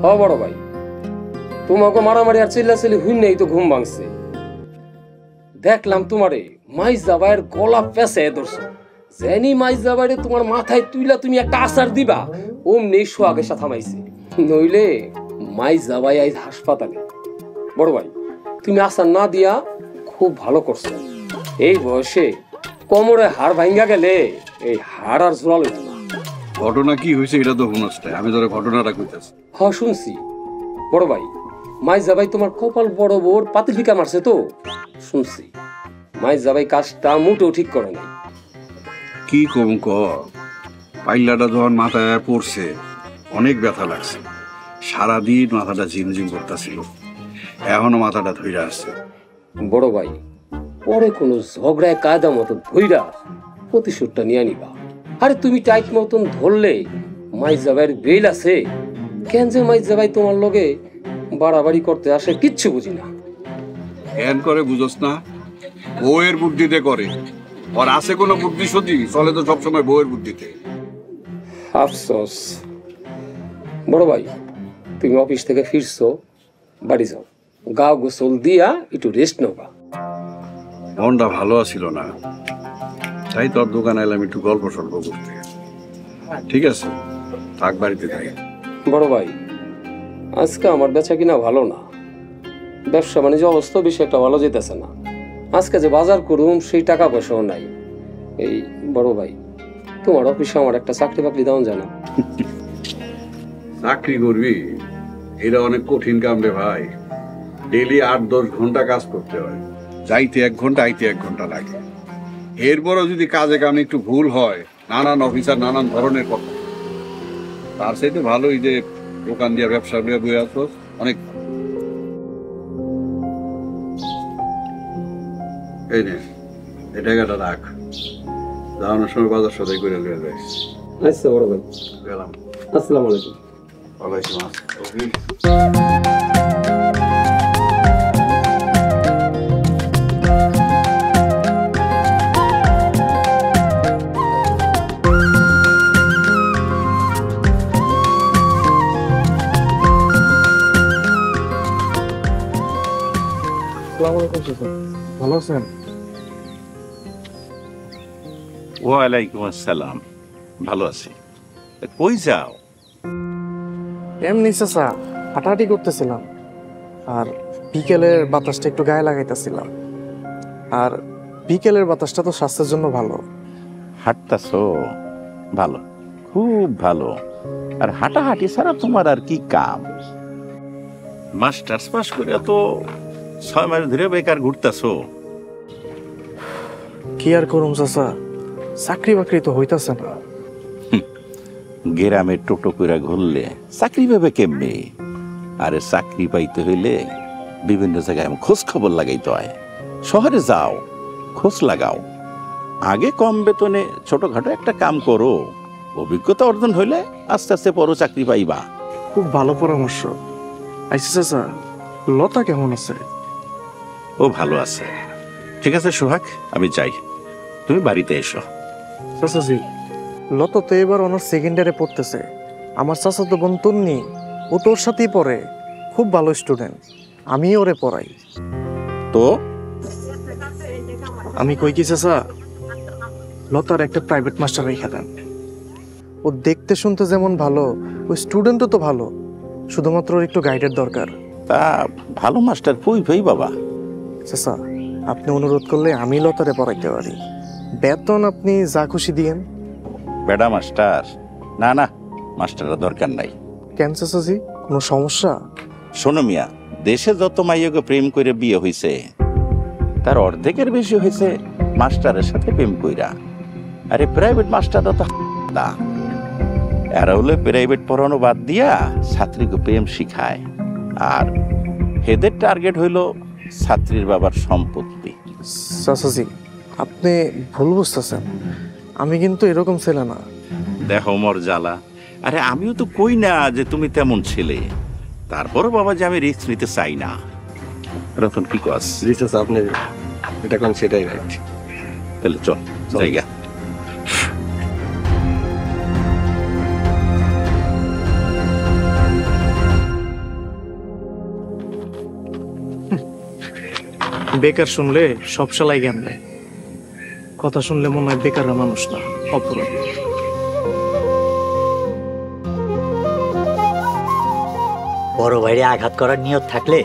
হ বড় ভাই, তোমাকে মারামারি আর চিল্লাচিল্লি হুই নেই তো ঘুম ভাঙছে। দেখলাম তোমারে মাইজ জাবাইয়ের গলা পেঁচে ধরছো, জানি মাইজ জাবাইরে তোমার মাথায় তুইলা তুমি একটা আচার দিবা, অমনি সোহাগে সাথে থামাইছে, নইলে মাইজ জাবাই আইজ হাসপাতালে। বড় ভাই, তুমি আচার না দিয়া খুব ভালো করছো। এই বয়সে কোমরে হাড় ভাঙ্গা গেলে এই হাড় আর জোড়া লইত না। ঘটনা কি হয়েছে এটা তো শুনছ না, আমি ধরে ঘটনাটা কইতাছি। হ্যাঁ শুনছি বড় ভাই, মাইজ জাবাই তোমার কপাল বড় বোর পাতিল ফিকা মারছে তো শুনছি। মাইজ জাবাই কাজটা মোটেও ঠিক করে নাই। কি কম ক, পাইলাটা যখন মাথায় পড়ছে অনেক ব্যথা লাগছে, সারাদিন মাথাটা ঝিমঝিম করতেছিল, এখনো মাথাটা ধইরা আসছে। বড় ভাই, পরে কোনো ঝগড়ায় কায়দা মতো ধইরা প্রতিশোধটা নিয়ে নিবা। আরে তুমি টাইট মতন ধরলে মাইজ জাবাইয়ের বেল আছে, কেন যে মাইজ জাবাই তোমার লগে বাড়াবাড়ি করতে আসে কিচ্ছু বুঝি না। জ্ঞান করে বুঝোস না, বউয়ের বুদ্ধিতে করে, আর আছে কোনো বুদ্ধি সত্যি চলে তো সবসময় বউয়ের বুদ্ধিতে। আফসোস। বড় ভাই, তুমি অফিস থেকে ফিরছো, বাড়ি যাও, গা গোসল দিয়া একটু রেস্ট নেবা। মনটা ভালো আছিল না, তাই তোর দোকানে এলাম একটু গল্প সল্প করতে। ঠিক আছে, থাক বাড়িতে যাই। বড় ভাই, আজকে আমার বেচা কিনা ভালো না, ব্যবসা বাণিজ্য অবস্থা বেশি একটা ভালো যেতেছে না। আজকে যে বাজার করুম সেই টাকা পয়সাও নাই। এই বড় ভাই, তোমার অফিসে আমার একটা চাকরি বাকরি দেওয়া জানা। চাকরি করবি এটা অনেক কঠিন কাম রে ভাই, ডেইলি 8-10 ঘন্টা কাজ করতে হয়, যাইতে 1 ঘন্টা আইতে 1 ঘন্টা লাগে। এরপরও যদি কাজে কামে একটু ভুল হয়, নানান অফিসার নানান ধরনের কথা, তার চাইতে ভালোই যে দোকান দিয়ে ব্যবসা দিয়ে বই আসো অনেক। এই নে, এই টাকাটা রাখ, যাওয়ানোর সময় বাজার সদাই করে লিয়ে যাই। আচ্ছা বড় ভাই, গেলাম। আসসালামু আলাইকুম। ওয়ালাইকুম আসসালাম। ভালো আছেন? ওয়ালাইকুম আসসালাম, ভালো আছি। কই যাও? এমনি চাচা, হাঁটাহাঁটি করতেছিলাম, আর বিকেলের বাতাসটা একটু গায়ে লাগাইতেছিলাম। আর বিকেলের বাতাসটা তো স্বাস্থ্যের জন্য ভালো। হাঁটতাছো? ভালো, খুব ভালো। আর হাঁটাহাঁটি ছাড়া তোমার আর কি কাম? মাস্টার্স পাস করে তো 6 মাস ধরে বেকার ঘুরতাছো। কি আর করুম চাচা, চাকরি বাকরি তো হইতাছে না। গ্রামের টোটো কইরা ঘুরলে চাকরি পাবে কেমনে? আরে চাকরি পাইতে হইলে বিভিন্ন জায়গায় খোঁজ খবর লাগাইতে হয়। শহরে যাও, খোঁজ লাগাও, আগে কম বেতনে ছোটখাটো একটা কাম করো, অভিজ্ঞতা অর্জন হইলে আস্তে আস্তে বড় চাকরি পাইবা। খুব ভালো পরামর্শ। আইসি চাচা, লতা কেমন আছে? ও ভালো আছে। ঠিক আছে সোহাগ, আমি যাই, তুমি বাড়িতে এসো। চাচাজি, লতা তো এবার অনার সেকেন্ড ইয়ারে পড়তেছে। আমার চাচা তো বোন তন্নি, ও তোর সাথেই পড়ে, খুব ভালো স্টুডেন্ট, আমি ওরে পড়াই। তো আমি কই কি চাচা, লতার একটা প্রাইভেট মাস্টার রেখে দেন। ও দেখতে শুনতে যেমন ভালো, ওই স্টুডেন্টও তো ভালো, শুধুমাত্র ওর একটু গাইডের দরকার। তা ভালো মাস্টার কই ভাই বাবা? চাচা, আপনি অনুরোধ করলে আমি লতারে পড়াইতে পারি, বেতন আপনি যা খুশি দিয়েন। বেডা মাস্টার? না না, মাস্টারের দরকার নাই। কেন চাচাজি, কোনো সমস্যা? শোনো মিয়া, দেশে যত মাইয়াকে প্রেম করে বিয়ে হইছে তার অর্ধেকের বেশি হয়েছে মাস্টারের সাথে প্রেম কইরা। আরে প্রাইভেট মাস্টাররা তো না, এরা হলে প্রাইভেট পড়ানো বাদ দিয়া ছাত্রীকে প্রেম শিখায়, আর হেদের টার্গেট হইল ছাত্রীর বাবার সম্পত্তি। চাচাজি, আপনি ভুল বুঝতেছেন, আমি কিন্তু এরকম ছেলে না। দেখো মর জ্বালা, আরে আমিও তো কই না যে তুমি তেমন ছেলে, তারপরও বাবা যে আমি রিস্ক নিতে চাই না। রতন কি কস? আপনি এটা কোন সেটাই রাইট। তাহলে চল জায়গা। বেকার শুনলে সব শালাই জ্ঞান দেয়, কথা শুনলে মনে হয় বেকাররা মানুষ না, অপরাধী। বড় ভাইরে আঘাত করার নিয়ত থাকলে